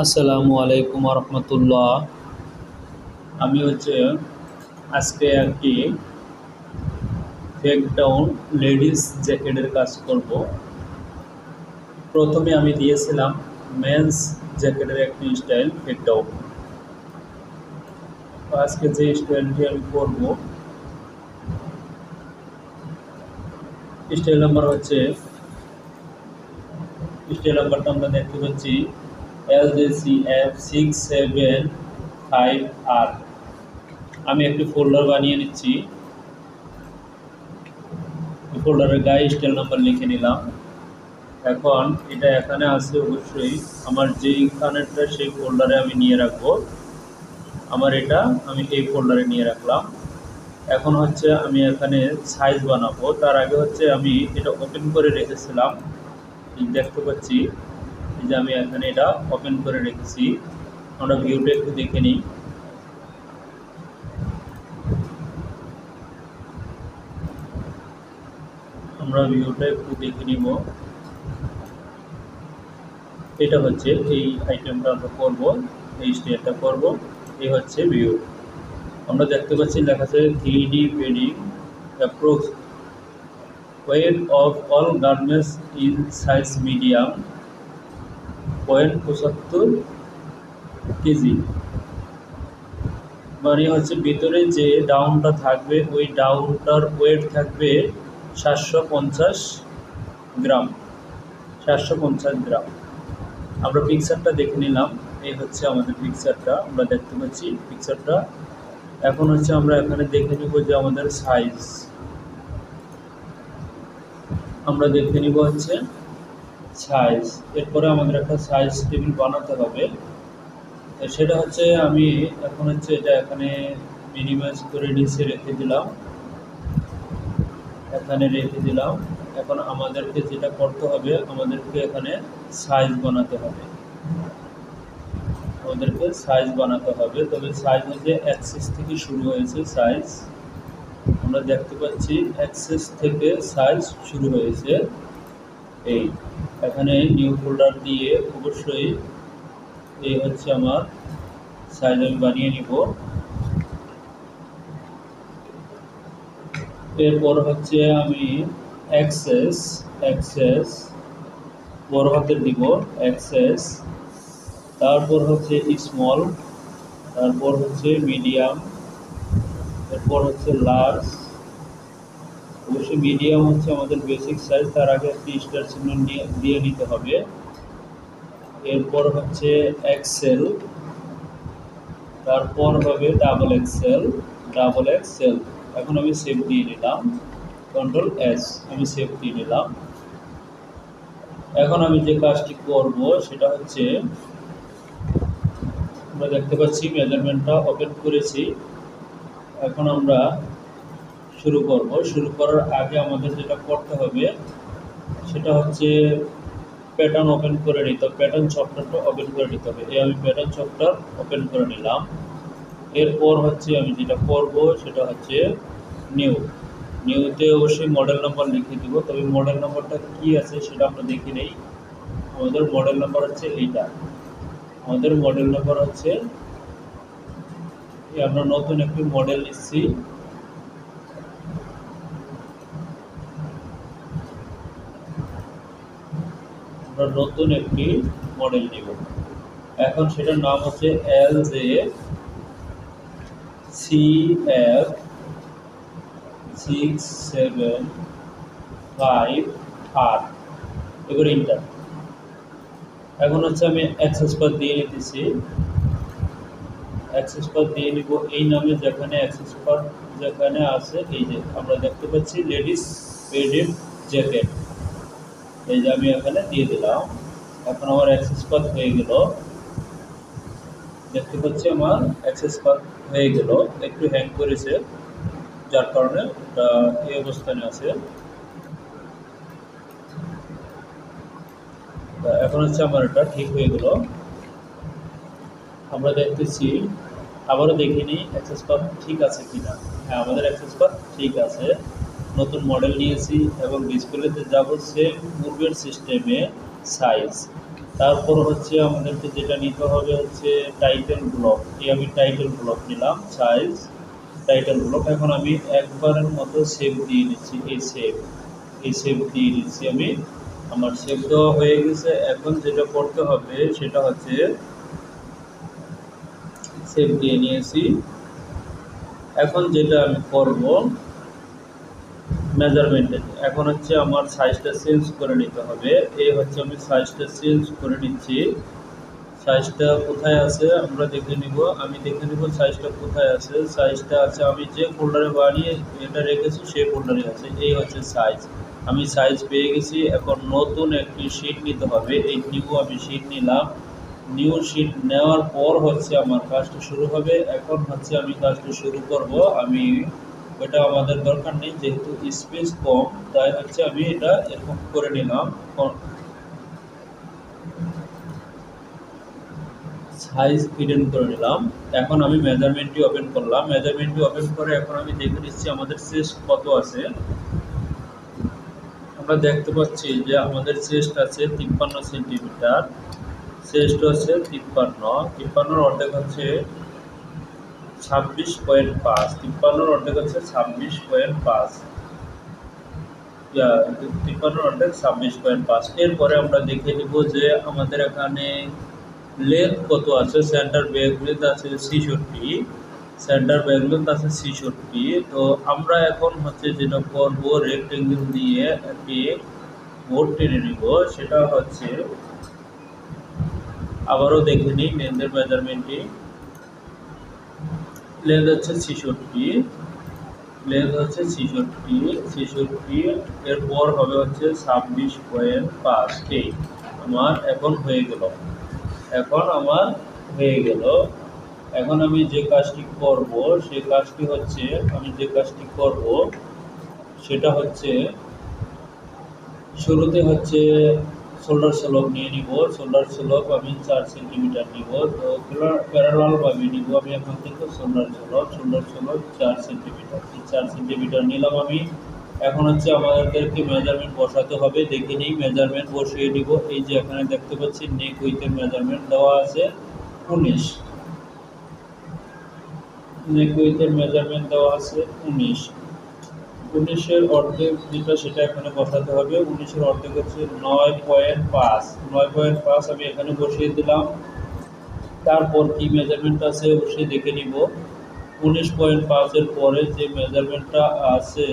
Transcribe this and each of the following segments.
আসসালামু আলাইকুম রহমতুল্লাহ। আমি আজকে আর কি ফেক ডাউন লেডিস জ্যাকেটের কাজ করব। প্রথমে আমি দিয়েছিলাম মেন্স জ্যাকেটের একটি স্টাইল ফেক ডাউন। তো আজকে যে স্টাইলটি আমি করব, স্টাইল নাম্বার স্টাইল নাম্বারটা আমরা দেখতে পাচ্ছি LJCF675R। আমি একটি ফোল্ডার বানিয়ে নিচ্ছি। এই ফোল্ডারের গায়ে স্টাইল নাম্বার লিখে নিলাম। এখন এটা এখানে আছে, অবশ্যই আমার যেইখানেরটা সেই ফোল্ডারে আমি নিয়ে রাখবো। আমি এই ফোল্ডারে নিয়ে রাখলাম। এখন আমি এখানে সাইজ বানাবো। তার আগে আমি এটা ওপেন করে রেখেছিলাম। দেখতে পাচ্ছি এই যে আমি এখানে এটা ওপেন করে রেখেছি। আমরা ভিউটা একটু দেখে নিই। আমরা ভিউটা একটু দেখে নিব। এটা এই আইটেমটা আমরা করব, এই স্টেপটা করব। এই ভিউ। আমরা দেখতে পাচ্ছি লেখা আছে 3D padding approx weight of all garments in size medium 0.75 KG. মানে ভিতরে যে ডাউনটা থাকবে ওই ডাউনটার ওয়েট থাকবে 750 গ্রাম। 750 গ্রাম। আমরা পিকচারটা দেখে নিলাম। এই আমাদের পিকচারটা, আমরা দেখতে পাচ্ছি পিকচারটা। এখন আমরা এখানে দেখে নিব যে আমাদের সাইজ। আমরা দেখে নিব সাইজ। এরপরে আমাদের একটা সাইজ টেবিল বানাতে হবে। সেটা আমি এখন এটা এখানে মিনিমাইজ করে নিচে রেখে দিলাম, এখানে রেখে দিলাম। এখন আমাদেরকে যেটা করতে হবে, আমাদেরকে এখানে সাইজ বানাতে হবে। তবে সাইজ অ্যাক্সেস থেকে শুরু হয়েছে সাইজ। আমরা দেখতে পাচ্ছি অ্যাক্সেস থেকে সাইজ শুরু হয়েছে। এই এখানে নিউ ফোল্ডার দিয়ে অবশ্যই এই আমার সাইজ আমি বানিয়ে নিব। এরপর আমি অ্যাক্সেস বড় হাতের দিব, অ্যাক্সেস। তারপর স্মল, তারপর মিডিয়াম, এরপর লার্জ। অবশ্যই মিডিয়াম আমাদের বেসিক সাইজ। তার আগে একটি স্টার চিহ্ন দিয়ে নিতে হবে। এরপর এক্সেল, তারপর হবে ডাবল এক্সেল। এখন আমি সেভ দিয়ে নিলাম, কন্ট্রোল এস, আমি সেভ দিয়ে নিলাম। এখন আমি যে কাজটি করব সেটা আমরা দেখতে পাচ্ছি মেজারমেন্টটা ওপেন করেছি। এখন আমরা শুরু করব। শুরু করার আগে আমাদের যেটা করতে হবে সেটা প্যাটার্ন ওপেন করে নিতে হবে। প্যাটার্ন সফটওয়্যারটা ওপেন করে নিতে হবে। আমি প্যাটার্ন সফটওয়্যার ওপেন করে নিলাম। এরপর আমি যেটা করব সেটা নিউতে অবশ্যই মডেল নাম্বার লিখে দিব। তবে মডেল নাম্বারটা কি আছে সেটা আমরা দেখে নেই। আমাদের মডেল নাম্বার এইটা। আমাদের মডেল নাম্বার আমরা নতুন একটি মডেল নিচ্ছি। আমরা নতুন একটি মডেল নিব। এখন সেটার নাম LJCF675R। এবার ইন্টার। এখন আমি অ্যাক্সেস পাথ দিয়ে নিতেছি। অ্যাক্সেস পাথ দিয়ে নিব এই নামে, যেখানে অ্যাক্সেস পাথ যেখানে আছে। এই যে আমরা দেখতে পাচ্ছি লেডিস পেডেড জ্যাকেট। এই যে আমি এখানে দিয়ে দিলাম। এখন আমার অ্যাক্সেস পাথ হয়ে গেল। দেখতে পাচ্ছি আমার অ্যাক্সেস পাথ হয়ে গেল। একটু হ্যাং করেছে, যার কারণে এটা এই অবস্থানে আছে। এখন আমার এটা ঠিক হয়ে গেল। আমরা দেখতেছি, আবারও দেখিনি অ্যাক্সেস পাথ ঠিক আছে কিনা। হ্যাঁ, আমাদের অ্যাক্সেস পাথ ঠিক আছে। নতুন মডেল নিয়েছি এবং ডিসপ্লেতে যাব সেম পূর্বের সিস্টেমে সাইজ। তারপর হচ্ছে আমাদেরকে যেটা নিতে হবে হচ্ছে টাইটেল ব্লক। আমি টাইটেল ব্লক নিলাম, সাইজ টাইটেল ব্লক। এখন আমি একবারের মতো সেভ দিয়ে নিচ্ছি, এই সেভ দিয়ে দিচ্ছি আমি। আমার সেভ দেওয়া হয়ে গেছে। এখন যেটা করতে হবে সেটা হচ্ছে সেভ দিয়ে নিয়েছি। এখন যেটা আমি করব মেজারমেন্টে, এখন হচ্ছে আমার সাইজটা চেঞ্জ করে নিতে হবে। এই হচ্ছে আমি সাইজটা চেঞ্জ করে নিচ্ছি। সাইজটা কোথায় আছে আমরা দেখে নিব। আমি দেখে নিব সাইজটা কোথায় আছে। সাইজটা আছে আমি যে ফোল্ডারে বানিয়ে এটা রেখেছি সেই ফোল্ডারে আছে। এই হচ্ছে সাইজ, আমি সাইজ পেয়ে গেছি। এখন নতুন একটি শিট নিতে হবে। এই আমি শিট নিলাম। নিউ শিট নেওয়ার পর হচ্ছে আমার কাজটা শুরু হবে। এখন হচ্ছে আমি কাজটা শুরু করব। আমি এটা আমাদের দরকার নেই, যেহেতু স্পেস কম, তাই হচ্ছে আমি এটা এরকম করে নিলাম। সাইজ হিডেন করে নিলাম। এখন আমি মেজারমেন্টটি ওপেন করলাম। মেজারমেন্টটি ওপেন করে এখন আমি দেখে নিচ্ছি আমাদের চেস্ট কত আছে। আমরা দেখতে পাচ্ছি যে আমাদের চেস্ট আছে 53 সেন্টিমিটার। চেস্ট হচ্ছে 53 অর্ধেক হচ্ছে 26.5। 53 অর্ধেক হচ্ছে 26.5। 53 অর্ধেক 26.5। এরপরে আমরা দেখে নিব যে আমাদের এখানে লেন্থ কত আছে। সেন্টার ব্যাক লেন্থ আছে 66, সেন্টার ব্যাক লেন্থ আছে 66। তো আমরা এখন হচ্ছে যেটা করবো, রেক্টেঙ্গেল দিয়ে একটি বোর্ড টেনে নিব। সেটা হচ্ছে আবারও দেখে নিই লেন্থের মেজারমেন্টটি। লেন্থ হচ্ছে 66, লেন্থ হচ্ছে 66। এরপর হবে হচ্ছে 26.5। আমার এখন হয়ে গেল। এখন আমি যে কাজটি করব সেই কাজটি হচ্ছে সেটা হচ্ছে শুরুতে হচ্ছে শোল্ডার স্লোপ নিয়ে নিব। শোল্ডার স্লোপ আমি 4 সেন্টিমিটার নিব। তো প্যারালালভাবে নিব আমি এখান থেকে শোল্ডার স্লোপ 4 সেন্টিমিটার। 4 সেন্টিমিটার নিলাম আমি। এখন হচ্ছে আমাদেরকে মেজারমেন্ট বসাতে হবে। দেখে নিই, মেজারমেন্ট বসিয়ে নিব। এই যে এখানে দেখতে পাচ্ছি নেক উইথের মেজারমেন্ট দেওয়া আছে 19। নেক উইথের মেজারমেন্ট দেওয়া আছে 19। 19-এর অর্ধেক যেটা সেটা এখানে বসাতে হবে। 19-এর অর্ধেক হচ্ছে 9.5। 9.5 আমি এখানে বসিয়ে দিলাম। তারপর কি মেজারমেন্ট আছে অবশ্যই দেখে নিব। 19.5 এর পরে যে মেজারমেন্টটা আছে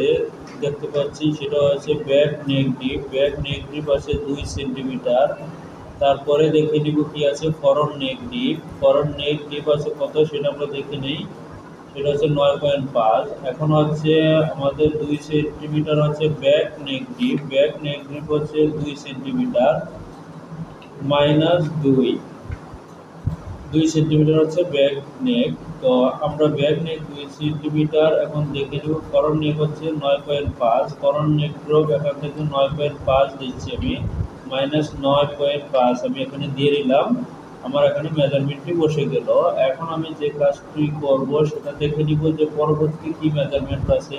দেখতে পাচ্ছি সেটা হচ্ছে back neck deep. Back neck deep আছে 2 সেন্টিমিটার। তারপরে দেখে নিব কি আছে ফরন্ট নেক ডিপ। ফরন্ট নেক ডিপ আছে কত সেটা আমরা দেখে নিই। সেটা হচ্ছে 9.5। এখন হচ্ছে আমাদের 2 সেন্টিমিটার হচ্ছে back neck deep. Back neck deep হচ্ছে 2 সেন্টিমিটার মাইনাস 2 সেন্টিমিটার হচ্ছে ব্যাক নেক। তো আমরা ব্যাক নেক 2 সেন্টিমিটার এখন দেখে নেব। ফরন্ট নেক হচ্ছে 9.5। ফরন্ট নেক ড্রপ এখান থেকে 9.5 দিচ্ছি আমি, মাইনাস 9.5 আমি এখানে দিয়ে দিলাম। আমার এখানে মেজারমেন্টটি বসে গেল। এখন আমি যে কাজটি করব সেটা দেখে নিব যে পরবর্তী কি মেজারমেন্ট আছে।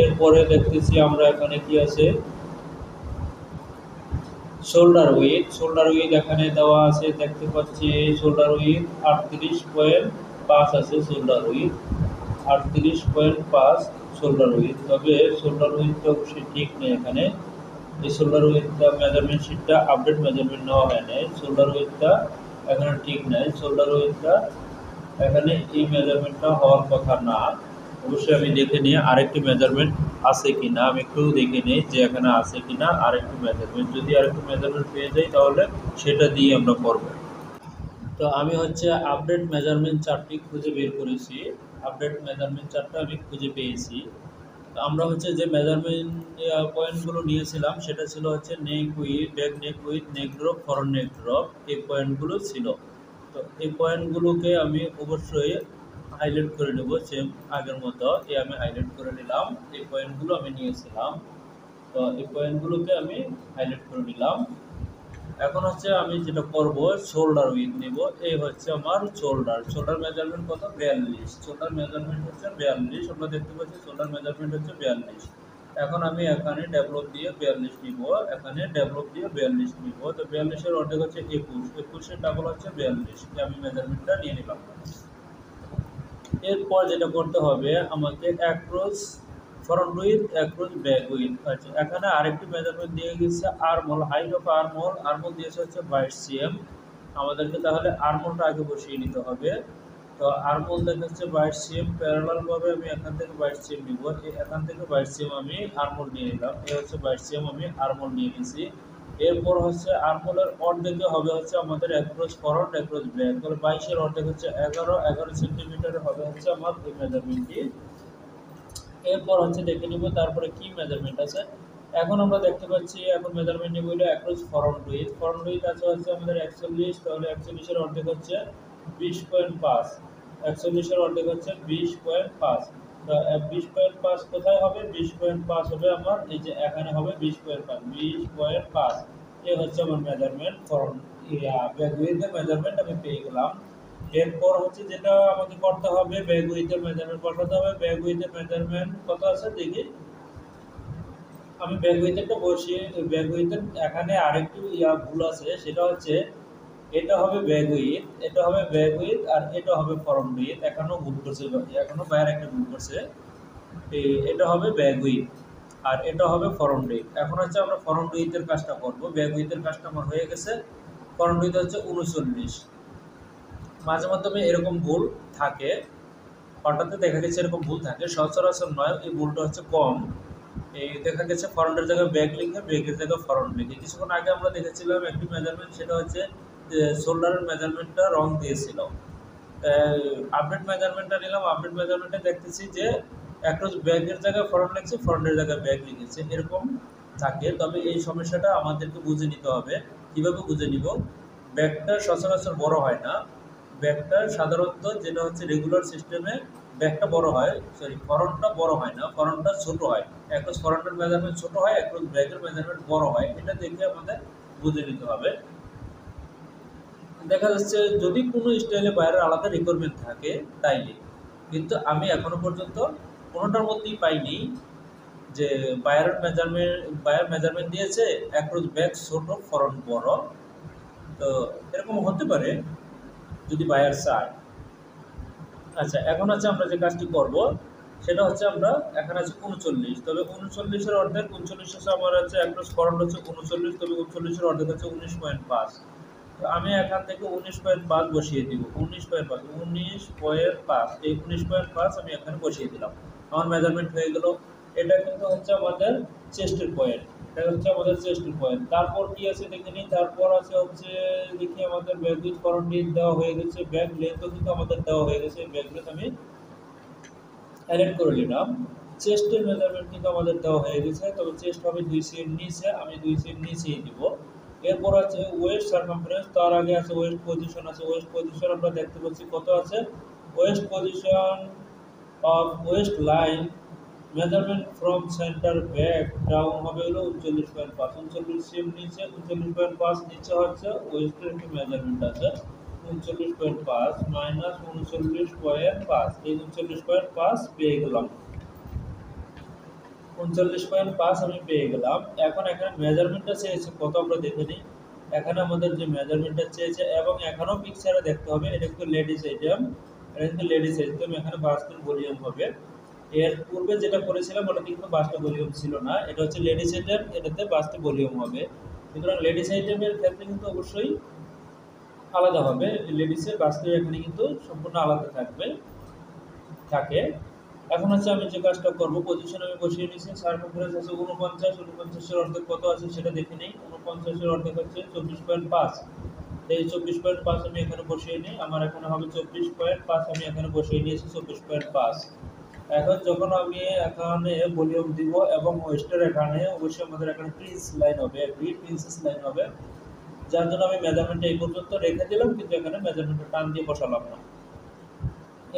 এরপরে দেখতেছি আমরা এখানে কি আছে শোল্ডার উইথ এখানে দেওয়া আছে দেখতে পাচ্ছি। শোল্ডার উইথ 38.5 আছে। Shoulder with 38.5 shoulder with. তবে শোল্ডার উইথটা অবশ্যই ঠিক নেই এখানে। এই শোল্ডার উইথটা মেজারমেন্ট শিটটা আপডেট মেজারমেন্ট নেওয়া হয় নাই। শোল্ডার উইথটা এখানে ঠিক নাই। শোল্ডার উইথটা এখানে এই মেজারমেন্টটা হওয়ার কথা না। অবশ্যই আমি দেখে নিই আরেকটি মেজারমেন্ট আছে কিনা। আমি একটু দেখে নিই যে এখানে আছে কিনা আরেকটু মেজারমেন্ট। যদি আরেকটু মেজারমেন্ট পেয়ে যাই তাহলে সেটা দিয়ে আমরা করব। তো আমি হচ্ছে আপডেট মেজারমেন্ট চার্টটি খুঁজে বের করেছি। আপডেট মেজারমেন্ট চার্টটা আমি খুঁজে পেয়েছি। তো আমরা হচ্ছে যে মেজারমেন্ট পয়েন্টগুলো নিয়েছিলাম সেটা ছিল হচ্ছে neck width, back neck width, neck drop, front neck drop. এই পয়েন্টগুলো ছিল। তো এই পয়েন্টগুলোকে আমি অবশ্যই হাইলাইট করে নেব সেম আগের মতো। আমি হাইলাইট করে নিলাম। এই পয়েন্টগুলো আমি নিয়েছিলাম। তো এই পয়েন্টগুলোকে আমি হাইলাইট করে নিলাম। এখন হচ্ছে আমি যেটা করব শোল্ডার উইথ নেব। এই হচ্ছে আমার শোল্ডার মেজারমেন্ট কত 42। শোল্ডার মেজারমেন্ট হচ্ছে 42। আমরা দেখতে পাচ্ছি শোল্ডার মেজারমেন্ট হচ্ছে 42। এখন আমি এখানে ডেভেলপ দিয়ে 42 নিব, এখানে ডেভেলপ দিয়ে 42 নিব। তো 42 এর অর্ধেক হচ্ছে 21, 21 এর ডাবল হচ্ছে 42। আমি মেজারমেন্টটা নিয়ে নিলাম। এরপর যেটা করতে হবে আমাকে across front with across back with. আচ্ছা, এখানে আরেকটি মেজারমেন্ট দিয়ে গেছে আর্মহোল, হাইট অফ আর্মহোল দিয়েছে হচ্ছে 22 cm। আমাদেরকে তাহলে আর্মহোলটা আগে বসিয়ে নিতে হবে। তো আর্মহোল দেখাচ্ছে 22 cm, প্যারালাল ভাবে আমি এখান থেকে 22 cm নিব, এখান থেকে 22 cm আমি আর্মহোল নিয়ে নিলাম। এই হচ্ছে 22 cm আমি আর্মহোল নিয়ে নিয়েছি। এরপর হচ্ছে আর্মহোলের অর্ধেকে হবে হচ্ছে আমাদের অ্যাক্রস ফরন্ট অ্যাক্রস ব্যাক। তাহলে 22 এর অর্ধেক হচ্ছে 11 সেন্টিমিটার হবে হচ্ছে আমার এই মেজারমেন্টটি। এরপর হচ্ছে দেখে নিব তারপরে কি মেজারমেন্ট আছে। এখন আমরা দেখতে পাচ্ছি এখন মেজারমেন্ট নিব হলো অ্যাক্রস ফরন্ট উইথ আছে হচ্ছে আমাদের 41। তাহলে 41 এর অর্ধেক হচ্ছে 20.5, 41 এর অর্ধেক হচ্ছে 20.5। তো 20.5 কোথায় হবে? 20.5 হবে আমার এই যে এখানে হবে 20.5, 20.5। এই হচ্ছে আমার মেজারমেন্ট ফরন্ট ব্যাক উইথের মেজারমেন্ট আমি পেয়ে গেলাম। এরপর হচ্ছে যেটা আমাকে করতে হবে ব্যাক উইথের মেজারমেন্ট বসাতে হবে। ব্যাক উইথের মেজারমেন্ট কত আছে দেখি। আমি ব্যাক উইথেরটা বসিয়ে ব্যাক উইথের এখানে আরেকটু ভুল আছে, সেটা হচ্ছে এটা হবে ব্যাক উইথ, এটা হবে ব্যাক উইথ, আর এটা হবে ফরন্ট উইথ। এখনো ভুল করছে, এখনো বাইরে একটা ভুল করছে। এটা হবে ব্যাক উইথ আর এটা হবে ফরন্ট উইথ। এখন হচ্ছে আমরা ফরন্ট উইথের কাজটা করব। ব্যাক উইথের কাজটা আমার হয়ে গেছে। ফরন্ট উইথ হচ্ছে 39। মাঝে মধ্যে এরকম ভুল থাকে, হঠাৎ দেখা গেছে এরকম ভুল থাকে, সচরাচর নয়, এই ভুলটা হচ্ছে কম। এই দেখা গেছে ফরন্টের জায়গায় ব্যাক লিখে, ব্যাকের জায়গায় ফরন্ট লিখে। কিছুক্ষণ আগে আমরা দেখেছিলাম একটি মেজারমেন্ট, সেটা হচ্ছে শোল্ডারের মেজারমেন্টটা রং দিয়েছিল। আপডেট মেজারমেন্টটা নিলাম, আপডেট মেজারমেন্টে দেখতেছি যে অ্যাক্রস ব্যাকের জায়গায় ফরন্ট লিখছে, ফরন্টের জায়গায় ব্যাক লিখেছে, এরকম থাকে। তবে এই সমস্যাটা আমাদেরকে বুঝে নিতে হবে। কীভাবে বুঝে নিব? ব্যাকটা সচরাচর বড় হয় না, ব্যাকটা সাধারণত যেটা হচ্ছে রেগুলার সিস্টেমে ব্যাকটা বড় হয়, সরি ফরন্টটা বড় হয় না, ফরন্টটা ছোট হয়। অ্যাক্রস ফরন্টের মেজারমেন্ট ছোট হয়, অ্যাক্রস ব্যাকের মেজারমেন্ট বড় হয়। এটা দেখে আমাদের বুঝে নিতে হবে। দেখা যাচ্ছে যদি কোনো স্টাইলে বাইরের আলাদা রিকোয়ারমেন্ট থাকে তাইলে, কিন্তু আমি এখনো পর্যন্ত কোনোটার মধ্যেই পাইনি যে বায়ার মেজারমেন্ট দিয়েছে অ্যাক্রস ব্যাক ছোট ফরন্ট বড়। তো এরকম হতে পারে যদি বায়ার চায়। আচ্ছা, এখন হচ্ছে আমরা যে কাজটি করব সেটা হচ্ছে আমরা এখানে আছে 39, তবে 39-এর অর্ধেক 39 হচ্ছে আমার আছে অ্যাক্রস ফরন্ট হচ্ছে 39, তবে 39-এর অর্ধেক হচ্ছে 19.5। তো আমি এখান থেকে 19.5 বসিয়ে দিব। 19.5 এই 19.5 আমি এখানে বসিয়ে দিলাম। আমার মেজারমেন্ট হয়ে গেল। এটা কিন্তু হচ্ছে আমাদের চেস্টের পয়েন্ট, এটা হচ্ছে আমাদের চেস্টের পয়েন্ট। তারপর কি আছে দেখে নিই। তারপর আছে হচ্ছে দেখি আমাদের ব্যাক উইথ ফরন্ট দেওয়া হয়ে গেছে, ব্যাক লেন্থও কিন্তু আমাদের দেওয়া হয়ে গেছে। ব্যাক লেন্থ আমি অ্যাড করে নিলাম। চেস্টের মেজারমেন্ট কিন্তু আমাদের দেওয়া হয়ে গেছে, তবে চেস্ট হবে 2 cm নিচে, আমি 2 cm নিচেই দিব। এরপর আছে ওয়েস্ট সার্কামফারেন্স, তার আগে আছে ওয়েস্ট পজিশন আছে। ওয়েস্ট পজিশন আমরা দেখতে পাচ্ছি কত আছে। West position of West line measurement from centre back down হবে হলো 39.5, 39 cm নিচে, 39.5 নিচে হচ্ছে ওয়েস্টের একটি মেজারমেন্ট আছে 39.5 মাইনাস 39.5, এই 39.5 পেয়ে গেলাম। 39.5 আমি পেয়ে গেলাম। এখন এখানে মেজারমেন্টটা চেয়েছে কত আমরা দেখে নিই। এখানে আমাদের যে মেজারমেন্টটা চেয়েছে এবং এখানেও পিকচারে দেখতে হবে, এটা কিন্তু লেডিস আইটেম, এটা কিন্তু লেডিস আইটেম, এখানে বাস্কের ভলিউম হবে। এর পূর্বে যেটা করেছিলাম ওটাতে কিন্তু বাসটা ভলিউম ছিল না, এটা হচ্ছে লেডিস আইটেম, এটাতে বাসটা ভলিউম হবে। সুতরাং লেডিস আইটেমের ক্ষেত্রে কিন্তু অবশ্যই আলাদা হবে, লেডিসের বাসটা এখানে কিন্তু সম্পূর্ণ আলাদা থাকে। এখন হচ্ছে আমি যে কাজটা করব, পজিশন আমি বসিয়ে নিয়েছি। সার্কামফারেন্স আছে 49, 49-এর অর্ধেক কত আছে সেটা দেখে নিই। 49-এর অর্ধেক হচ্ছে 24.5, এই 24.5 আমি এখানে বসিয়ে নিই। আমার এখানে হবে 24.5, আমি এখানে বসিয়ে নিয়েছি 24.5। এখন যখন আমি এখানে ভলিউম দিব এবং ওয়েস্টের এখানে অবশ্যই আমাদের এখানে প্রিন্স লাইন হবে, প্রিন্সেস লাইন হবে, যার জন্য আমি মেজারমেন্টটা এই পর্যন্ত রেখে দিলাম, কিন্তু এখানে মেজারমেন্টটা টান দিয়ে বসালাম না।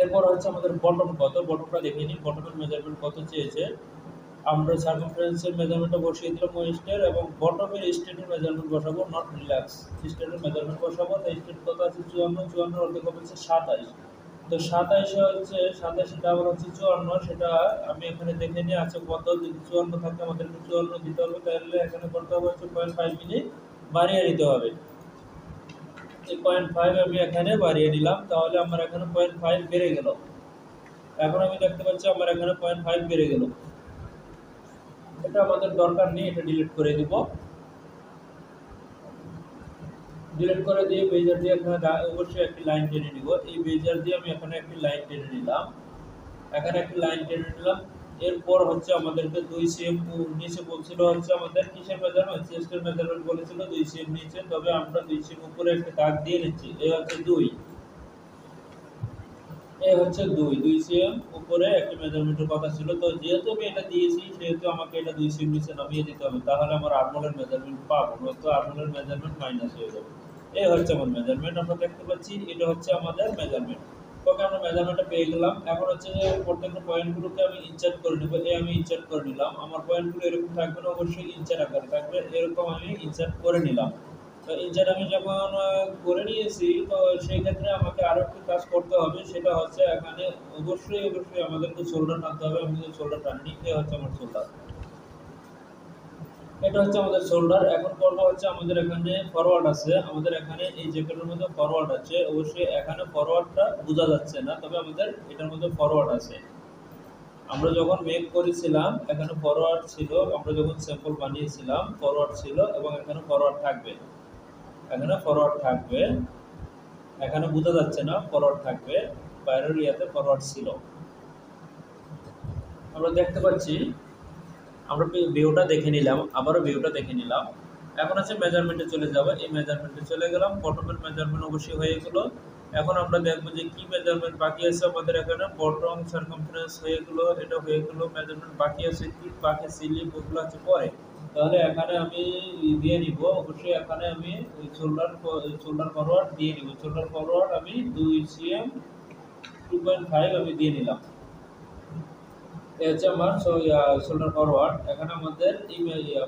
এরপর হচ্ছে আমাদের বটম কত, বটমটা দেখে নিই। বটমের মেজারমেন্ট কত চেয়েছে। আমরা সার্কামফারেন্সের মেজারমেন্টটা বসিয়ে দিলাম ওয়েস্টের, এবং বটমের স্টেটের মেজারমেন্ট বসাবো, নট রিল্যাক্স, স্টেটের মেজারমেন্ট বসাবো। তাই স্টেট কত আছে 54, 54 অর্ধেক হবে হচ্ছে 27, তো 27 হচ্ছে 87 ডাবল হচ্ছে 54, সেটা আমি এখানে দেখে নিয়ে আছে কত। যদি 54 থাকে আমাদেরকে 54 দিতে হবে, তাহলে এখানে করতে হবে হচ্ছে 0.5 মিনিট বাড়িয়ে নিতে হবে। এই 0.5 আমি এখানে বাড়িয়ে নিলাম, তাহলে আমার এখানে 0.5 বেড়ে গেল। এখন আমি দেখতে পাচ্ছি আমার এখানে 0.5 বেড়ে গেল। এটা আমাদের দরকার নেই, এটা ডিলিট করে দিব। ডিলিট করে দিয়ে বেজার দিয়ে এখানে অবশ্যই একটি লাইন টেনে নিব। এই বেজার দিয়ে আমি এখানে একটি লাইন টেনে নিলাম, এখানে একটি লাইন টেনে নিলাম। এরপর হচ্ছে আমাদেরকে 2 সিএম নিচে বলছিল হচ্ছে আমাদের কিসের মেজারমেন্ট, চেস্টের মেজারমেন্ট বলেছিল 2 সিএম নিচে, তবে আমরা 2 সিএম উপরে একটা দাগ দিয়ে নিচ্ছি। এই হচ্ছে 2, এই হচ্ছে 2 সিএম উপরে একটা মেজারমেন্টের কথা ছিল। তো যেহেতু আমি এটা দিয়েছি সেহেতু আমাকে এটা 2 সিএম নিচে নামিয়ে দিতে হবে, তাহলে আমার আর্মহোলের মেজারমেন্ট পাবো, নয়তো আর্মহোলের মেজারমেন্ট মাইনাস হয়ে যাবে। এই হচ্ছে আমার মেজারমেন্ট, আমরা দেখতে পাচ্ছি এটা হচ্ছে আমাদের মেজারমেন্ট। ওকে, আমরা মেজারমেন্টটা পেয়ে গেলাম। এখন হচ্ছে যে প্রত্যেকটা পয়েন্টগুলোকে আমি ইনসার্ট করে নেব। এই আমি ইনসার্ট করে নিলাম। আমার পয়েন্টগুলো এরকম থাকবে না, অবশ্যই ইনসার্ট আকারে থাকবে, এরকম আমি ইনসার্ট করে নিলাম। তো ইনসার্ট আমি যখন করে নিয়েছি, তো সেই ক্ষেত্রে আমাকে আরো একটি কাজ করতে হবে, সেটা হচ্ছে এখানে অবশ্যই অবশ্যই আমাদেরকে শোল্ডার টানতে হবে। আমি কিন্তু শোল্ডার টানিনি, এই হচ্ছে আমার শোল্ডার, এটা হচ্ছে আমাদের শোল্ডার। এখন করব হচ্ছে আমাদের এখানে ফরওয়ার্ড আছে, আমাদের এখানে এই জ্যাকেটের মধ্যে ফরওয়ার্ড আছে। অবশ্যই এখানে ফরওয়ার্ডটা বোঝা যাচ্ছে না, তবে আমাদের এটার মধ্যে ফরওয়ার্ড আছে। আমরা যখন মেক করেছিলাম এখানে ফরওয়ার্ড ছিল, আমরা যখন স্যাম্পল বানিয়েছিলাম ফরওয়ার্ড ছিল, এবং এখানে ফরওয়ার্ড থাকবে, এখানে ফরওয়ার্ড থাকবে, এখানে বোঝা যাচ্ছে না, ফরওয়ার্ড থাকবে, বাইরের ইয়াতে ফরওয়ার্ড ছিল। আমরা দেখতে পাচ্ছি, আমরা ভিউটা দেখে নিলাম, আবারও ভিউটা দেখে নিলাম। এখন আছে মেজারমেন্টে চলে যাব। এই মেজারমেন্টে চলে গেলাম, বটমের মেজারমেন্ট অবশ্যই হয়ে গেল। এখন আমরা দেখবো যে কি মেজারমেন্ট বাকি আছে আমাদের এখানে। বটম সারকামফারেন্স হয়ে গেল, এটা হয়ে গেল। মেজারমেন্ট বাকি আছে কি, বাকি স্লিপ ওগুলো আছে পরে। তাহলে এখানে আমি দিয়ে নিব, অবশ্যই এখানে আমি শোল্ডার ফরওয়ার্ড দিয়ে নিব। শোল্ডার ফরওয়ার্ড আমি 2 সিএম 2.5 আমি দিয়ে নিলাম। এই হচ্ছে আমার শোল্ডার ফরওয়ার্ড। এখানে আমাদের এই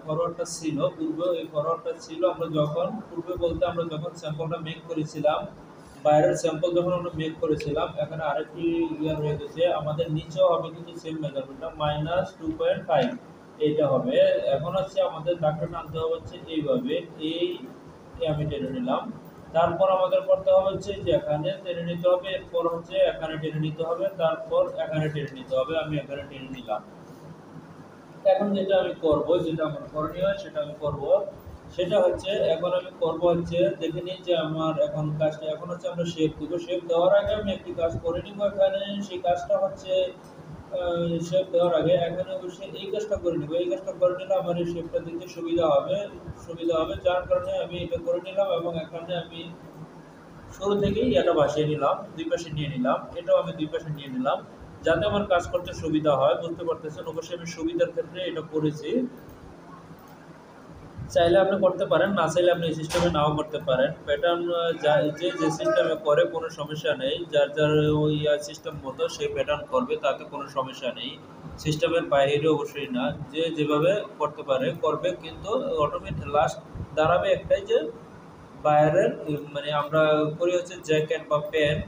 ফরওয়ার্ডটা ছিল পূর্বে, এই ফরওয়ার্ডটা ছিল আমরা যখন পূর্বে বলতে আমরা যখন স্যাম্পলটা মেক করেছিলাম, বাইরের স্যাম্পল যখন আমরা মেক করেছিলাম, এখানে আরেকটি ইয়ার হয়ে গেছে আমাদের নিচেও হবে কিন্তু সেম মেজারমেন্টটা -2.5 এইটা হবে। এখন হচ্ছে আমাদের দাগটা টানতে হবে হচ্ছে এইভাবে, এই আমি টেনে নিলাম। তারপর আমাদের করতে হবে হচ্ছে যে এখানে টেনে নিতে হবে, এরপর হচ্ছে এখানে টেনে নিতে হবে, তারপর এখানে টেনে নিতে হবে। আমি এখানে টেনে নিলাম। এখন যেটা আমি করব, যেটা আমার করণীয় সেটা আমি করব, সেটা হচ্ছে এখন আমি করব হচ্ছে দেখে নিই যে আমার এখন কাজটা, এখন হচ্ছে আমরা শেপ দিব। শেপ দেওয়ার আগে আমি একটি কাজ করে নিব এখানে, সেই কাজটা হচ্ছে শেপ দেওয়ার আগে এখানে অবশ্যই এই কাজটা করে নিব। এই কাজটা করে নিলে আমার এই শেপটা দিতে সুবিধা হবে, যার কারণে আমি এটা করে নিলাম। এবং এখানে আমি শুরু থেকেই এটা বসিয়ে নিলাম, দুই পাশে নিয়ে নিলাম, এটাও আমি দুই পাশে নিয়ে নিলাম, যাতে আমার কাজ করতে সুবিধা হয়। বুঝতে পারতেছেন, অবশ্যই আমি সুবিধার ক্ষেত্রে এটা করেছি। চাইলে আপনি করতে পারেন, না চাইলে আপনি এই সিস্টেমে নাও করতে পারেন। প্যাটার্ন যে সিস্টেমে করে কোনো সমস্যা নেই, যার যার ওই সিস্টেম মতো সে প্যাটার্ন করবে, তাতে কোনো সমস্যা নেই। সিস্টেমের বাইরে অবশ্যই না, যে যেভাবে করতে পারে করবে, কিন্তু অটোমেটিক লাস্ট দাঁড়াবে একটাই, যে বাইরের মানে আমরা করি হচ্ছে জ্যাকেট বা প্যান্ট,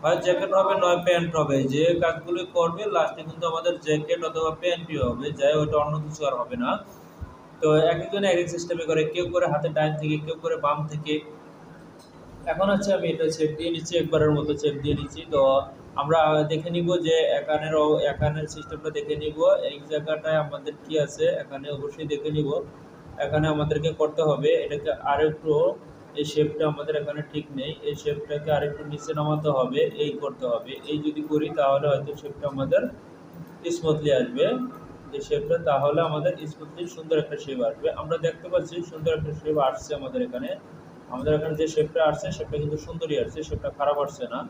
হয় জ্যাকেট হবে নয় প্যান্ট হবে, যে কাজগুলো করবে লাস্টে কিন্তু আমাদের জ্যাকেট অথবা প্যান্টই হবে, যাই ওইটা অন্য কিছু আর হবে না। তো এক একজনে এক এক সিস্টেমে করে, কেউ করে হাতে ডান থেকে, কেউ করে বাম থেকে। এখন হচ্ছে আমি এটা চেপ দিয়ে নিচ্ছি, একবারের মতো চেপ দিয়ে নিচ্ছি। তো আমরা দেখে নিব যে এখানের সিস্টেমটা দেখে নিব, এই জায়গাটায় আমাদের কি আছে এখানে অবশ্যই দেখে নিব। এখানে আমাদেরকে করতে হবে এটাকে আরেকটু, এই শেপটা আমাদের এখানে ঠিক নেই, এই শেপটাকে আরেকটু নিচে নামাতে হবে, এই করতে হবে। এই যদি করি তাহলে হয়তো শেপটা আমাদের স্মুথলি আসবে, এই শেপটা, তাহলে আমাদের স্মুথলি সুন্দর একটা শেপ আসবে। আমরা দেখতে পাচ্ছি সুন্দর একটা শেপ আসছে আমাদের এখানে। আমাদের এখানে যে শেপটা আসছে সেটা কিন্তু সুন্দরই আসছে, শেপটা খারাপ আসছে না।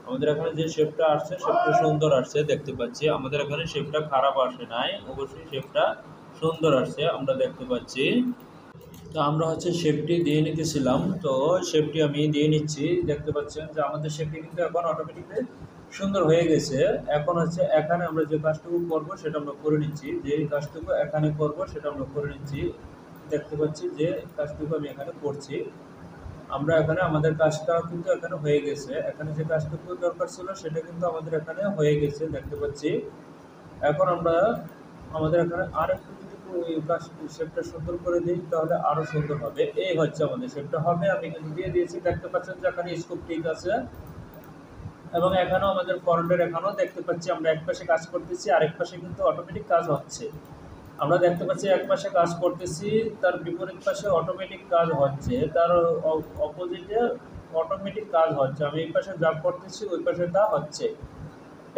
আমাদের এখানে যে শেপটা আসছে শেপটা সুন্দর আসছে, দেখতে পাচ্ছি আমাদের এখানে শেপটা খারাপ আসে নাই, অবশ্যই শেপটা সুন্দর আসছে আমরা দেখতে পাচ্ছি। তো আমরা হচ্ছে শেপটি দিয়ে নিতেছিলাম, তো শেপটি আমি দিয়ে নিচ্ছি। দেখতে পাচ্ছেন যে আমাদের শেপটি কিন্তু এখন অটোমেটিকলি সুন্দর হয়ে গেছে। এখন হচ্ছে এখানে আমরা যে কাজটুকু করবো সেটা আমরা করে নিচ্ছি, যে কাজটুকু এখানে করব সেটা আমরা করে নিচ্ছি। দেখতে পাচ্ছি যে কাজটুকু আমি এখানে করছি। আমরা এখানে আমাদের কাজটা কিন্তু এখানে হয়ে গেছে। এখানে যে কাজটুকু দরকার ছিল সেটা কিন্তু আমাদের এখানে হয়ে গেছে, দেখতে পাচ্ছি। এখন আমরা আমাদের এখানে আরেকটু যদি ওই কাজ শেপটা সুন্দর করে দিই তাহলে আরো সুন্দর হবে। এই হচ্ছে আমাদের শেপটা হবে, আমি কিন্তু দিয়ে দিয়েছি, দেখতে পাচ্ছেন যে এখানে স্কোপ ঠিক আছে। এবং এখানেও আমাদের ফ্রন্টের এখানেও দেখতে পাচ্ছি আমরা এক পাশে কাজ করতেছি, আরেক পাশে কিন্তু অটোমেটিক কাজ হচ্ছে। আমরা দেখতে পাচ্ছি এক পাশে কাজ করতেছি, তার বিপরীত পাশে অটোমেটিক কাজ হচ্ছে, তার অপোজিটে অটোমেটিক কাজ হচ্ছে। আমি এই পাশে যা করতেছি ওই পাশে তা হচ্ছে।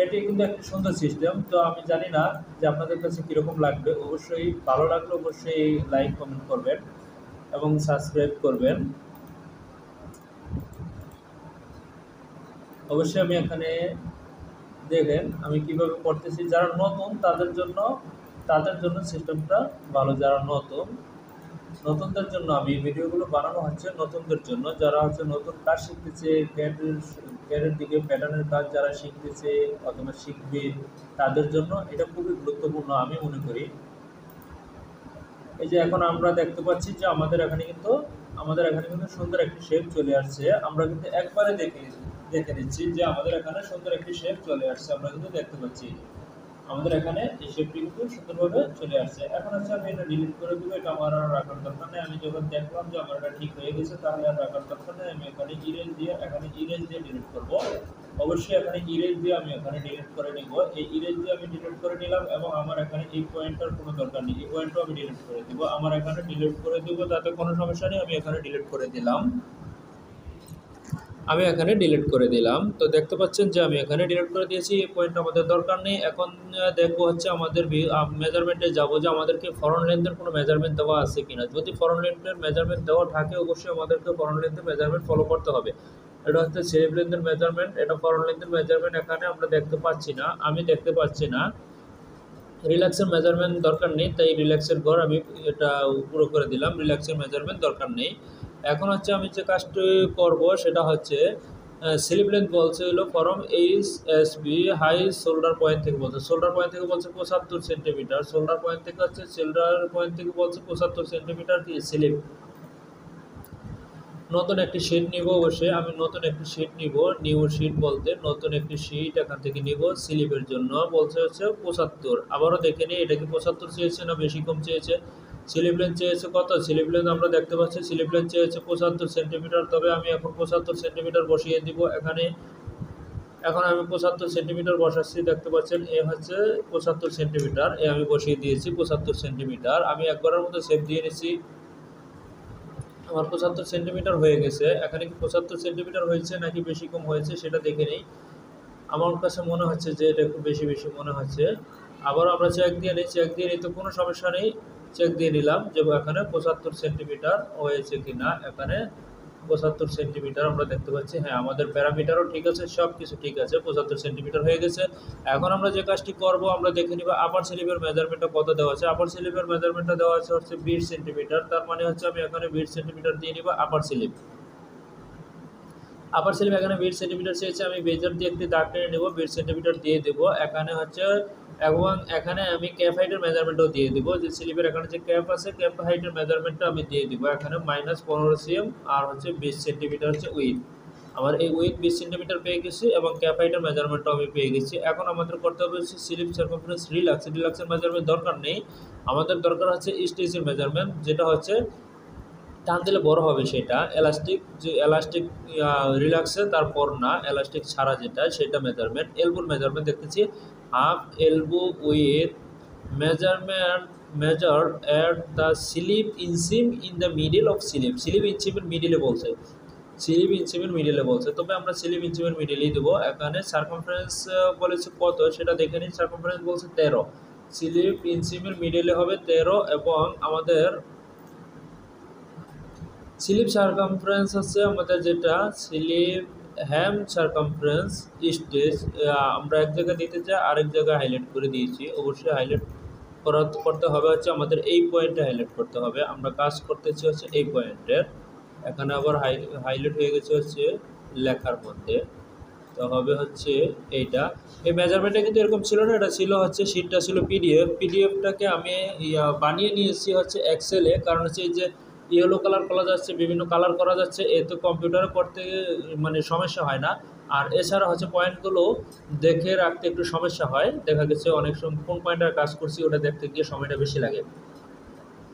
এটি কিন্তু একটি সুন্দর সিস্টেম। তো আমি জানি না যে আপনাদের কাছে কীরকম লাগবে। অবশ্যই ভালো লাগলে অবশ্যই লাইক কমেন্ট করবেন এবং সাবস্ক্রাইব করবেন। অবশ্যই আমি এখানে দেখেন আমি কিভাবে করতেছি। যারা নতুন তাদের জন্য সিস্টেমটা ভালো। যারা নতুনদের জন্য আমি ভিডিওগুলো বানানো হচ্ছে, নতুনদের জন্য যারা হচ্ছে নতুন কাজ শিখতেছে, ক্যারের দিকে প্যাটার্নের কাজ যারা শিখতেছে অথবা শিখবে, তাদের জন্য এটা খুবই গুরুত্বপূর্ণ আমি মনে করি। এই যে এখন আমরা দেখতে পাচ্ছি যে আমাদের এখানে কিন্তু সুন্দর একটি শেপ চলে আসছে। আমরা কিন্তু একবারে দেখে নিচ্ছি যে আমাদের এখানে সুন্দর একটি শেপ চলে আসছে। আমরা কিন্তু দেখতে পাচ্ছি আমাদের এখানে এই শেপটি কিন্তু সুন্দরভাবে চলে আসছে। এখন হচ্ছে আমি এটা ডিলিট করে দেবো, এটা আমার আর রাখার দরকার নেই। আমি যখন দেখলাম যে আমার এটা ঠিক হয়ে গেছে তাহলে আর রাখার দরকার নেই। আমি এখানে ইরেজ দিয়ে ডিলিট করব। অবশ্যই এখানে ইরেজ দিয়ে আমি এখানে ডিলিট করে নিব। এই ইরেজ দিয়ে আমি ডিলিট করে নিলাম এবং আমার এখানে এই পয়েন্টটার কোনো দরকার নেই, এই পয়েন্টও আমি ডিলিট করে দিব। আমার এখানে ডিলিট করে দিব, তাতে কোনো সমস্যা নেই। আমি এখানে ডিলিট করে দিলাম। তো দেখতে পাচ্ছেন যে আমি এখানে ডিলিট করে দিয়েছি। এই পয়েন্ট আমাদের দরকার নেই। এখন দেখবো হচ্ছে আমাদের মেজারমেন্টে যাব যে আমাদেরকে ফ্রন্ট লেন্থের কোনো মেজারমেন্ট দেওয়া আছে কিনা। যদি ফ্রন্ট লেন্থের মেজারমেন্ট দেওয়া থাকে অবশ্যই আমাদেরকে ফ্রন্ট লেন্থের মেজারমেন্ট ফলো করতে হবে। এটা হচ্ছে স্লিপ লেন্থের মেজারমেন্ট, এটা ফ্রন্ট লেন্থের মেজারমেন্ট এখানে আমরা দেখতে পাচ্ছি না, আমি দেখতে পাচ্ছি না। রিল্যাক্সের মেজারমেন্ট দরকার নেই, তাই রিল্যাক্সের ঘর আমি এটা পুরো করে দিলাম। রিল্যাক্সের মেজারমেন্ট দরকার নেই। এখন হচ্ছে আমি যে কাজটি করব সেটা হচ্ছে স্লিপ লেন্থ বলছে হলো from HSB high shoulder point থেকে বলছে, শোল্ডার পয়েন্ট থেকে বলছে 75 সেন্টিমিটার, শোল্ডার পয়েন্ট থেকে হচ্ছে শোল্ডার পয়েন্ট থেকে বলছে 75 সেন্টিমিটার কি স্লিপ। নতুন একটি শিট নিব, অবশ্যই আমি নতুন একটি শিট নিব। নিউ শিট বলতে নতুন একটি শিট এখান থেকে নিব। স্লিপের জন্য বলছে হচ্ছে 75। আবারও দেখে নিই এটা কি 75 চেয়েছে না বেশি কম চেয়েছে। স্লিপ লেন্থ চেয়েছে কত, স্লিপ লেন্থ আমরা দেখতে পাচ্ছি স্লিপ লেন্থ চেয়েছে 75 সেন্টিমিটার। তবে আমি এখন 75 সেন্টিমিটার বসিয়ে দিব এখানে। এখন আমি 75 সেন্টিমিটার বসাচ্ছি, দেখতে পাচ্ছেন এ হচ্ছে 75 সেন্টিমিটার, এ আমি বসিয়ে দিয়েছি 75 সেন্টিমিটার। আমি একবারের মতো শেপ দিয়ে নিচ্ছি। আমার 75 সেন্টিমিটার হয়ে গেছে। এখানে কি 75 সেন্টিমিটার হয়েছে নাকি বেশি কম হয়েছে সেটা দেখে নেই। আমার কাছে মনে হচ্ছে যে এটা একটু বেশি মনে হচ্ছে। আবারও আমরা চেক দিয়ে নিই, তো কোনো সমস্যা নেই। চেক দিয়ে নিলাম যে এখানে 75 সেন্টিমিটার হয়েছে কিনা। এখানে 75 সেন্টিমিটার আমরা দেখতে পাচ্ছি। হ্যাঁ, আমাদের প্যারামিটারও ঠিক আছে, সব কিছু ঠিক আছে, 75 সেন্টিমিটার হয়ে গেছে। এখন আমরা যে কাজটি করব আমরা দেখে নিব আপার স্লিপের মেজারমেন্টটা কত দেওয়া আছে। আপার স্লিপের মেজারমেন্টটা দেওয়া আছে হচ্ছে 20 সেন্টিমিটার। তার মানে হচ্ছে আমি এখানে 20 সেন্টিমিটার দিয়ে নিব আপার স্লিপ। এখানে 20 সেন্টিমিটার চেয়েছে, আমি বেজার দিয়ে একটি দাগ টেনে নেব, 20 সেন্টিমিটার দিয়ে দেবো। এখানে হচ্ছে এবং এখানে আমি ক্যাপ হাইটের মেজারমেন্টও দিয়ে দিব। যে স্লিপের এখানে যে ক্যাপ আছে ক্যাপ হাইটের মেজারমেন্টটা আমি দিয়ে দিব এখানে -15 cm আর হচ্ছে 20 সেন্টিমিটার হচ্ছে উইথ। আমার এই উইথ 20 সেন্টিমিটার পেয়ে গেছি এবং ক্যাপ হাইটের মেজারমেন্টও আমি পেয়ে গেছি। এখন আমাদের করতে হবে হচ্ছে স্লিপ সার্কামফারেন্স রিল্যাক্সের মেজারমেন্ট দরকার নেই। আমাদের দরকার হচ্ছে স্টিচের মেজারমেন্ট, যেটা হচ্ছে টান দিলে বড় হবে সেটা। এলাস্টিক রিল্যাক্সে তারপর না, এলাস্টিক ছাড়া যেটা সেটা মেজারমেন্ট। এলবোর মেজারমেন্ট দেখতেছি half elbow width measured at the sleeve inseam in the middle of sleeve ইনসিমের মিডিলে বলছে, তবে আমরা স্লিপ ইনসিমের মিডিলেই দেবো। এখানে সার্কামফারেন্স বলেছে কত সেটা দেখে নিন। সার্কামফারেন্স বলছে 13, স্লিপ ইনসিমের মিডিলে হবে 13 এবং আমাদের স্লিপ সার্কামফারেন্স হচ্ছে আমাদের যেটা স্লিপ হ্যাম সার্কামফারেন্স স্টেজ আমরা এক জায়গায় দিতে চাই, আরেক জায়গায় হাইলাইট করে দিয়েছি। অবশ্যই হাইলাইট করতে হবে হচ্ছে আমাদের এই পয়েন্টে হাইলাইট করতে হবে। আমরা কাজ করতেছি হচ্ছে এই পয়েন্টের। এখানে আবার হাইলাইট হয়ে গেছে হচ্ছে লেখার মধ্যে, তো হবে হচ্ছে এইটা। এই মেজারমেন্টটা কিন্তু এরকম ছিল না, এটা ছিল হচ্ছে শিটটা ছিল পিডিএফটাকে আমি বানিয়ে নিয়েছি হচ্ছে এক্সেলে। কারণ হচ্ছে এই যে ইয়েলো কালার করা যাচ্ছে, বিভিন্ন কালার করা যাচ্ছে, এতে কম্পিউটারে করতে মানে সমস্যা হয় না। আর এছাড়া হচ্ছে পয়েন্টগুলো দেখে রাখতে একটু সমস্যা হয়, দেখা গেছে অনেক সময় কোন পয়েন্টের কাজ করছি ওটা দেখতে গিয়ে সময়টা বেশি লাগে,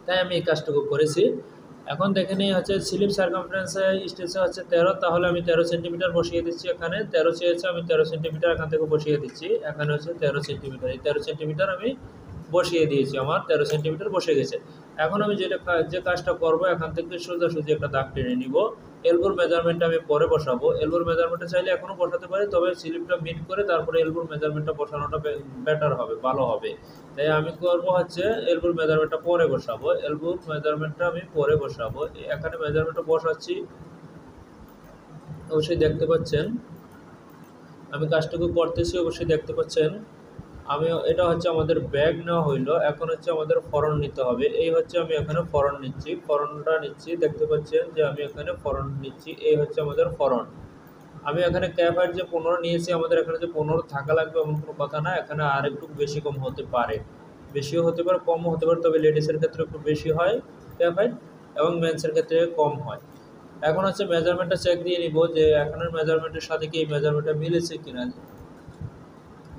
তাই আমি এই কাজটুকু করেছি। এখন দেখে নিই হচ্ছে স্লিপ সার্কামফারেন্সে স্টেজে হচ্ছে 13, তাহলে আমি 13 সেন্টিমিটার বসিয়ে দিচ্ছি। এখানে 13 চেয়েছে, আমি 13 সেন্টিমিটার এখান থেকে বসিয়ে দিচ্ছি। এখানে হচ্ছে 13 সেন্টিমিটার, এই 13 সেন্টিমিটার আমি বসিয়ে দিয়েছি, আমার 13 সেন্টিমিটার বসে গেছে। এখন আমি যে কাজটা করব, এখান থেকে সোজাসুজি একটা দাগ টেনে নিব। এলবোর মেজারমেন্টটা আমি পরে বসাবো, এলবোর মেজারমেন্টটা চাইলে এখনও বসাতে পারি, তবে স্লিপটা মিট করে তারপরে এলবোর মেজারমেন্টটা বসানোটা বেটার হবে, ভালো হবে। তাই আমি করবো হচ্ছে এলবোর মেজারমেন্টটা পরে বসাবো, এলবোর মেজারমেন্টটা আমি পরে বসাবো। এখানে মেজারমেন্টটা বসাচ্ছি, অবশ্যই দেখতে পাচ্ছেন আমি কাজটুকু করতেছি, অবশ্যই দেখতে পাচ্ছেন। আমি এটা হচ্ছে আমাদের ব্যাগ নেওয়া হইলো, এখন হচ্ছে আমাদের ফরন নিতে হবে। এই হচ্ছে আমি এখানে ফরন নিচ্ছি, ফরনটা নিচ্ছি, দেখতে পাচ্ছেন যে আমি এখানে ফরন নিচ্ছি। এই হচ্ছে আমাদের ফরন। আমি এখানে ক্যাফাইট যে 15 নিয়েছি, আমাদের এখানে যে 15 থাকা লাগবে এমন কোনো কথা না, এখানে আর একটু বেশি কম হতে পারে, বেশিও হতে পারে কমও হতে পারে, তবে লেডিসের ক্ষেত্রে একটু বেশি হয় ক্যাফাইট এবং মেন্সের ক্ষেত্রে কম হয়। এখন হচ্ছে মেজারমেন্টটা চেক দিয়ে নিব যে এখানের মেজারমেন্টের সাথে কি এই মেজারমেন্টটা মিলেছে কিনা,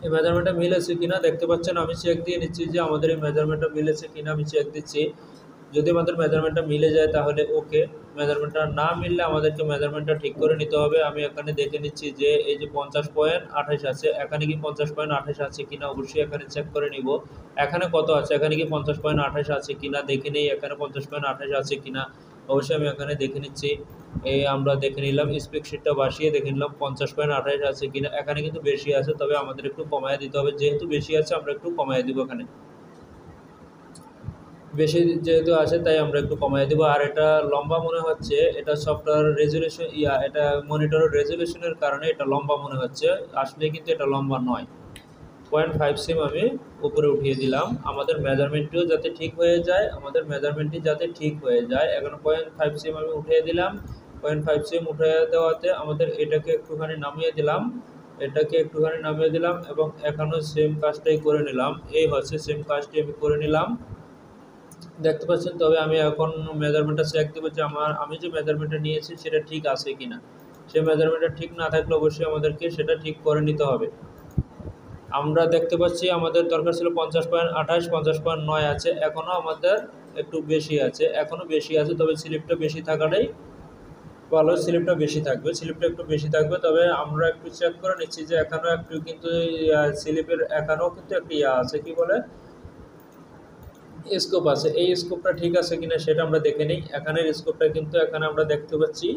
এই মেজারমেন্টটা মিলেছে কিনা দেখতে পাচ্ছেন। আমি চেক দিয়ে নিচ্ছি যে আমাদের এই মেজারমেন্টটা মিলেছে কিনা, আমি চেক দিচ্ছি। যদি আমাদের মেজারমেন্টটা মিলে যায় তাহলে ওকে, মেজারমেন্টটা না মিললে আমাদেরকে মেজারমেন্টটা ঠিক করে নিতে হবে। আমি এখানে দেখে নিচ্ছি যে এই যে 50.28 আছে, এখানে কি 50.28 আছে কিনা, অবশ্যই এখানে চেক করে নিব। এখানে কত আছে, এখানে কি 50.28 আছে কিনা দেখে নিই, এখানে 50.28 আছে কিনা, অবশ্যই আমি এখানে দেখে নিচ্ছি। এই আমরা দেখে নিলাম, স্প্রেডশিটটা বসিয়ে দেখে নিলাম 50.28 আছে কিনা, এখানে কিন্তু বেশি আছে, তবে আমাদের একটু কমায় দিতে হবে, যেহেতু বেশি আছে আমরা একটু কমায় দিব, এখানে বেশি যেহেতু আছে তাই আমরা একটু কমাই দেবো। আর এটা লম্বা মনে হচ্ছে, এটা সফটওয়্যার রেজুলেশন এটা মনিটরের রেজুলেশনের কারণে এটা লম্বা মনে হচ্ছে, আসলে কিন্তু এটা লম্বা নয়। 0.5 সিম আমি উপরে উঠিয়ে দিলাম, আমাদের মেজারমেন্টটিও যাতে ঠিক হয়ে যায়, আমাদের মেজারমেন্টটি যাতে ঠিক হয়ে যায়। এখন 0.5 সিম আমি উঠিয়ে দিলাম। 0.5 সিম উঠে দেওয়াতে আমাদের এটাকে একটুখানি নামিয়ে দিলাম, এটাকে একটুখানি নামিয়ে দিলাম এবং এখনও সেম কাজটাই করে নিলাম। এই হচ্ছে সেম কাজটি আমি করে নিলাম, দেখতে পাচ্ছেন। তবে আমি এখন মেজারমেন্টটা চেক দেবো যে আমি যে মেজারমেন্টটা নিয়েছি সেটা ঠিক আছে কিনা। সেই মেজারমেন্টটা ঠিক না থাকলে অবশ্যই আমাদেরকে সেটা ঠিক করে নিতে হবে। আমরা দেখতে পাচ্ছি আমাদের দরকার ছিল 50.28, 50.9 আছে, এখনও আমাদের একটু বেশি আছে, এখনও বেশি আছে, তবে স্লিপটা বেশি থাকাটাই ভালো, স্লিপটা বেশি থাকবে, স্লিপটা একটু বেশি থাকবে। তবে আমরা একটু চেক করে নিচ্ছি যে এখনও একটু কিন্তু স্লিপের এখনও কিন্তু একটু আছে, কি বলে স্কোপ আছে, এই স্কোপটা ঠিক আছে কিনা সেটা আমরা দেখে নিই। এখানের স্কোপটা কিন্তু এখানে আমরা দেখতে পাচ্ছি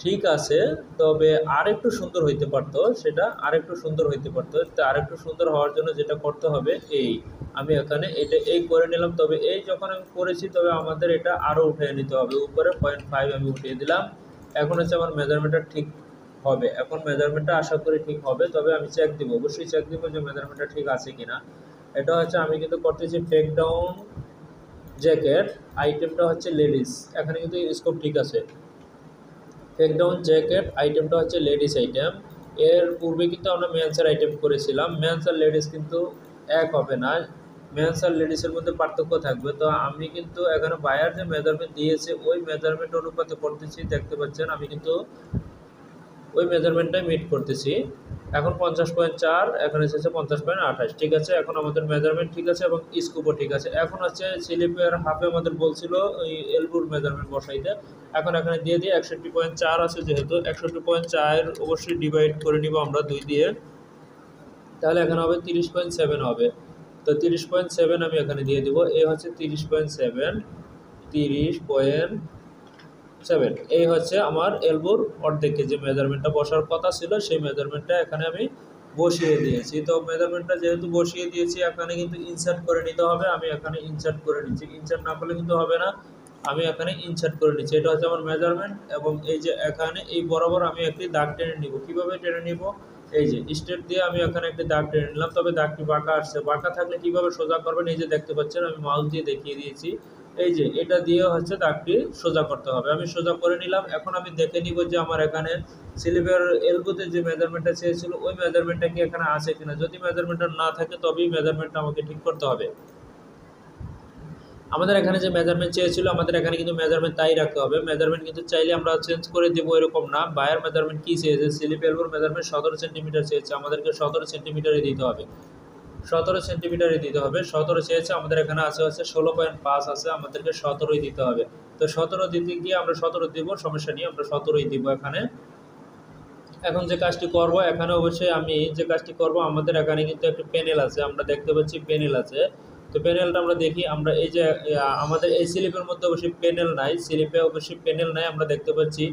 ঠিক আছে, তবে আরেকটু সুন্দর হইতে পারতো, সেটা আরেকটু সুন্দর হইতে পারতো। তো আরেকটু সুন্দর হওয়ার জন্য যেটা করতে হবে, আমি এখানে এই করে নিলাম। তবে এই যখন আমি করেছি, তবে আমাদের এটা আরও উঠিয়ে নিতে হবে, উপরে 0.5 আমি উঠিয়ে দিলাম। এখন হচ্ছে আমার মেজারমেন্টটা ঠিক হবে, এখন মেজারমেন্টটা আশা করি ঠিক হবে, তবে আমি চেক দিব, অবশ্যই চেক দিব যে মেজারমেন্টটা ঠিক আছে কিনা। এটা হচ্ছে আমি কিন্তু করতেছি টেক ডাউন জ্যাকেট, আইটেমটা হচ্ছে লেডিস, এখানে কিন্তু স্কোপ ঠিক আছে। টেক ডাউন জ্যাকেট আইটেমটা হচ্ছে লেডিস আইটেম, এর পূর্বে কিন্তু আমরা মেন্সের আইটেম করেছিলাম, মেন্স আর লেডিস কিন্তু এক হবে না, মেন্স আর লেডিসের মধ্যে পার্থক্য থাকবে। তো আমি কিন্তু এখানে বায়ার যে মেজারমেন্ট দিয়েছে ওই মেজারমেন্ট অনুপাতে করতেছি, দেখতে পাচ্ছেন আমি কিন্তু ওই মেজারমেন্টটাই মিট করতেছি। এখন 50.4, এখন এসেছে 50.28, ঠিক আছে। এখন আমাদের মেজারমেন্ট ঠিক আছে এবং স্কোপও ঠিক আছে। এখন হচ্ছে স্লিপের হাফে আমাদের বলছিল ওই এলবোর মেজারমেন্ট বসাইতে, এখন এখানে দিয়ে দিয়ে 61.4 আছে, যেহেতু 61.4 অবশ্যই ডিভাইড করে নিব আমরা 2 দিয়ে, তাহলে এখানে হবে 30.7 হবে। তো 30.7 আমি এখানে দিয়ে দিব, এই হচ্ছে 30.7, 30.7, এই হচ্ছে আমার এলবোর অর্ধেকে যে মেজারমেন্টটা বসার কথা ছিল সেই মেজারমেন্টটা এখানে আমি বসিয়ে দিয়েছি। তো মেজারমেন্টটা যেহেতু বসিয়ে দিয়েছি, এখানে কিন্তু ইনসার্ট করে নিতে হবে, আমি এখানে ইনসার্ট করে নিচ্ছি, ইনসার্ট না করলে কিন্তু হবে না, আমি এখানে ইনসার্ট করে নিচ্ছি। এটা হচ্ছে আমার মেজারমেন্ট এবং এই যে এখানে এই বরাবর আমি একটি দাগ টেনে নিব। কিভাবে টেনে নিব, এই যে স্টেট দিয়ে আমি এখানে একটি দাগ টেনে নিলাম, তবে দাগটি বাঁকা আসছে, বাঁকা থাকলে কিভাবে সোজা করবেন এই যে দেখতে পাচ্ছেন আমি মাউস দিয়ে দেখিয়ে দিয়েছি, এই যে এটা দিয়ে হচ্ছে দাগটি সোজা করতে হবে, আমি সোজা করে নিলাম। এখন আমি দেখে নিব যে আমার এখানে স্লিপের এলবোতে যে মেজারমেন্টটা চেয়েছিল ওই মেজারমেন্টটা কি এখানে আছে কিনা, যদি মেজারমেন্টটা না থাকে তবেই মেজারমেন্টটা আমাকে ঠিক করতে হবে। আমাদের এখানে যে মেজারমেন্ট চেয়েছিল আমাদের এখানে কিন্তু মেজারমেন্ট তাই রাখতে হবে। মেজারমেন্ট কিন্তু চাইলে আমরা চেঞ্জ করে দেবো এরকম না। বায়ার মেজারমেন্ট কী চেয়েছে, স্লিপ এলবোর মেজারমেন্ট 17 সেন্টিমিটার চেয়েছে, আমাদেরকে 17 সেন্টিমিটারই দিতে হবে, 17 সেন্টিমিটারই দিতে হবে। 17 চেয়েছে, আমাদের এখানে আছে 16.5 আছে, আমাদেরকে 17ই দিতে হবে। তো 17 দিতে গিয়ে আমরা 17 দিব, সমস্যা নিয়ে আমরা 17ই দিব এখানে। এখন যে কাজটি করব, এখানে অবশ্যই আমি যে কাজটি করব, আমাদের এখানে কিন্তু একটা প্যানেল আছে, আমরা দেখতে পাচ্ছি প্যানেল আছে। তো প্যানেলটা আমরা দেখি, আমরা এই যে আমাদের এই স্লিপের মধ্যে অবশ্যই প্যানেল নাই, স্লিপে অবশ্যই প্যানেল নাই, আমরা দেখতে পাচ্ছি।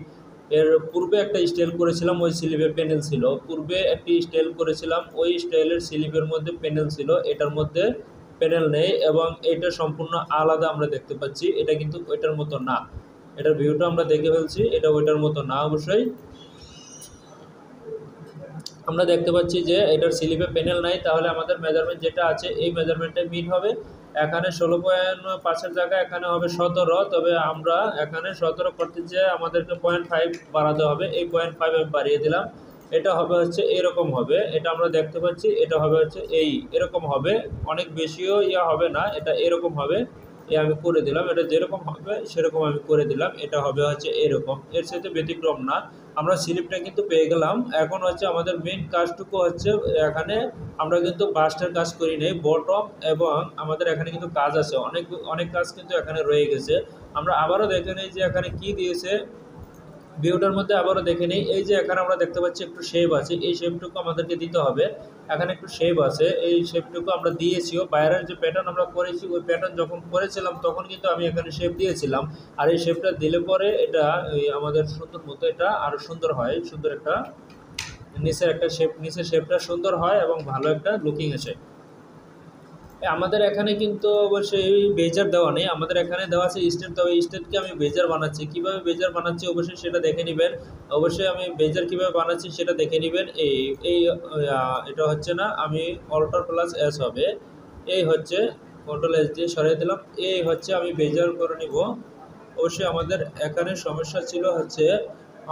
এর পূর্বে একটা স্টাইল করেছিলাম, ওই স্লিপে প্যানেল ছিল, পূর্বে একটি স্টাইল করেছিলাম, ওই স্টাইলের স্লিপের মধ্যে প্যানেল ছিল, এটার মধ্যে প্যানেল নেই এবং এটা সম্পূর্ণ আলাদা আমরা দেখতে পাচ্ছি। এটা কিন্তু ওইটার মতো না, এটার ভিউটা আমরা দেখে ফেলছি, এটা ওইটার মতো না অবশ্যই। আমরা দেখতে পাচ্ছি যে এটার স্লিপে প্যানেল নাই, তাহলে আমাদের মেজারমেন্ট যেটা আছে এই মেজারমেন্টে মিট হবে। এখানে 16.5-এর জায়গায় এখানে হবে 17, তবে আমরা এখানে 17 করতে যেয়ে আমাদেরকে 0.5 বাড়াতে হবে, এই 0.5 আমি বাড়িয়ে দিলাম। এটা হবে হচ্ছে এরকম হবে, এটা আমরা দেখতে পাচ্ছি, এটা হবে হচ্ছে এরকম হবে, অনেক বেশিও হবে না, এটা এরকম হবে। আমি করে দিলাম, এটা যেরকম হবে সেরকম আমি করে দিলাম, এটা হবে হচ্ছে এরকম, এর সাথে ব্যতিক্রম না। আমরা স্লিপটা কিন্তু পেয়ে গেলাম। এখন হচ্ছে আমাদের মেন কাজটুকু হচ্ছে, এখানে আমরা কিন্তু বাস্টের কাজ করি নাই, বটম এবং আমাদের এখানে কিন্তু কাজ আছে, অনেক অনেক কাজ কিন্তু এখানে রয়ে গেছে। আমরা আবারও দেখে নিই যে এখানে কি দিয়েছে, ভিউটার মধ্যে আবারও দেখে নিই। এই যে এখানে আমরা দেখতে পাচ্ছি একটু শেপ আছে, এই শেপটুকু আমাদেরকে দিতে হবে। এখানে একটু শেপ আছে, এই শেপটুকু আমরা দিয়েছিও, বাইরের যে প্যাটার্ন আমরা করেছি ওই প্যাটার্ন যখন করেছিলাম তখন কিন্তু আমি এখানে শেপ দিয়েছিলাম। আর এই শেপটা দিলে পরে এটা আমাদের সুন্দর মতো এটা আরও সুন্দর হয়, সুন্দর একটা নিচের একটা শেপ, নিচের শেপটা সুন্দর হয় এবং ভালো একটা লুকিং আসে। আমাদের এখানে কিন্তু অবশ্যই বেজার দেওয়া নেই, আমাদের এখানে দেওয়া আছে স্টেট, তবে স্টেটকে আমি বেজার বানাচ্ছি, কীভাবে বেজার বানাচ্ছি অবশ্যই সেটা দেখে নেবেন। অবশ্যই আমি বেজার কীভাবে বানাচ্ছি সেটা দেখে নেবেন। এই এটা হচ্ছে না, আমি Alt+S হবে, এই হচ্ছে Ctrl+S দিয়ে সরিয়ে দিলাম, এই হচ্ছে আমি বেজার করে নিব। অবশ্যই আমাদের এখানে সমস্যা ছিল হচ্ছে,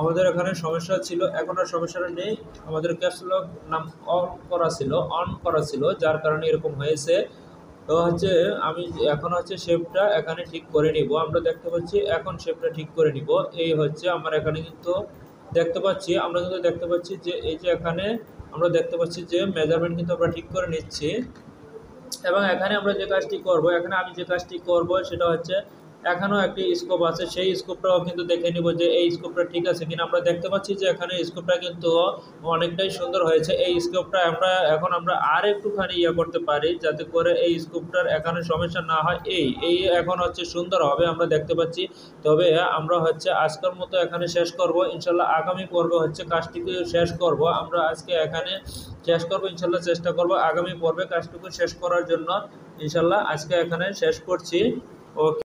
আমাদের এখানে সমস্যা ছিল, এখন আর সমস্যাটা নেই, আমাদের ক্যাপসলক নাম অন করা ছিল, যার কারণে এরকম হয়েছে। তো হচ্ছে আমি এখন হচ্ছে শেপটা এখানে ঠিক করে নিব, আমরা দেখতে পাচ্ছি এখন শেপটা ঠিক করে নিব। এই হচ্ছে আমার এখানে কিন্তু দেখতে পাচ্ছি, আমরা কিন্তু দেখতে পাচ্ছি যে এই যে এখানে আমরা দেখতে পাচ্ছি যে মেজারমেন্ট কিন্তু আমরা ঠিক করে নিচ্ছি। এবং এখানে আমরা যে কাজটি করব, এখানে আমি যে কাজটি করব সেটা হচ্ছে, এখানেও একটি স্কোপ আছে, সেই স্কোপটাও কিন্তু দেখে নিব যে এই স্কোপটা ঠিক আছে কিনা। আমরা দেখতে পাচ্ছি যে এখানে স্কোপটা কিন্তু অনেকটাই সুন্দর হয়েছে। এই স্কোপটা আমরা আর একটুখানি করতে পারি, যাতে করে এই স্কোপটার এখানে সমস্যা না হয়। এই এখন হচ্ছে সুন্দর হবে আমরা দেখতে পাচ্ছি। তবে আমরা হচ্ছে আজকের মতো এখানে শেষ করব, ইনশাল্লাহ আগামী পর্বে হচ্ছে কাজটিকে শেষ করব। আমরা আজকে এখানে শেষ করব, ইনশাল্লাহ চেষ্টা করব আগামী পর্বে কাজটুকু শেষ করার জন্য। ইনশাল্লাহ আজকে এখানে শেষ করছি। ওকে।